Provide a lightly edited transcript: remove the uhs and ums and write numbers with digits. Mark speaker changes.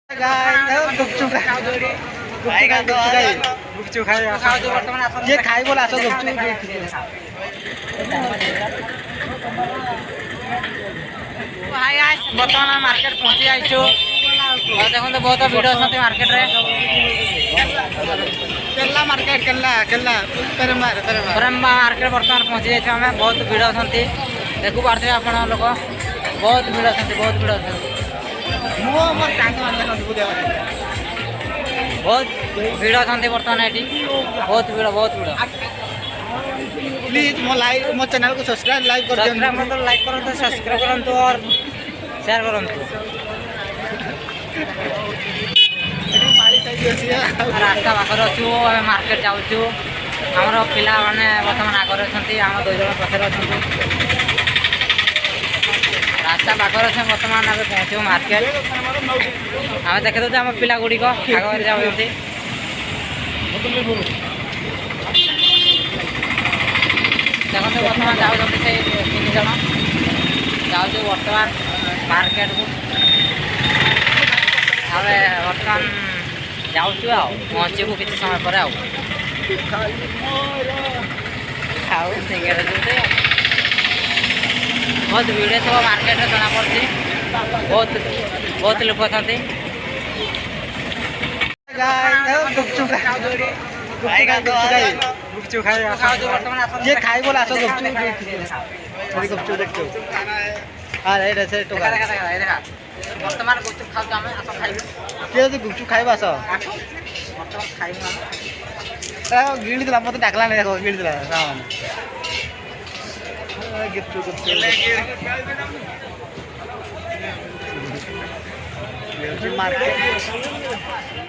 Speaker 1: गुपचुप ये खाई बोला आस गुपचुप
Speaker 2: बर्तमान मार्केट पहुंची जाइछु देखो तो बहुत भिड़ अच्छा मार्केट रे
Speaker 1: केला मार्केट केला केला
Speaker 2: परम्बा मार्केट बर्तमान पहुंची जाइछु हमें बहुत भिड़ अच्छा देखु पार्थे आपण लोग बहुत भिड़ अच्छा बहुत भिड़ अच्छा बहुत भिड़ अच्छा बर्तमान ये बहुत भिड़
Speaker 1: प्लीज मो चैनल को सब्सक्राइब लाइक कर
Speaker 2: मतलब लाइक करूँ सब्सक्राइब करूँ और शेयर करूँ रास्ता पाखर अच्छु मार्केट जाऊँ आमर पिला मैंने बर्तमान आगे अच्छा आम 2 जन पछे अच्छा रास्ता पाखर अच्छे बर्तमान आम पहुँचू मार्केट आम देखी दे आम पिला गुड़िक आगे जाऊँगी देखते बर्तमान जाऊँ से 3 जन जाऊँ बर्तमान मार्केट को आम बर्तमान जाऊँ पहुँचू किसी समय पर बहुत भिड़ थो मार्केट में जना पड़ी बहुत लोग अच्छा
Speaker 1: गुपचुप खाई ये खाई बोला आस गुपचुप देखो
Speaker 2: बर्तमान गुपचुप खाऊ
Speaker 1: गुपचुप खाइबा आस गिड़ी मत डाकला नहीं देखो गिड़ी मार्केट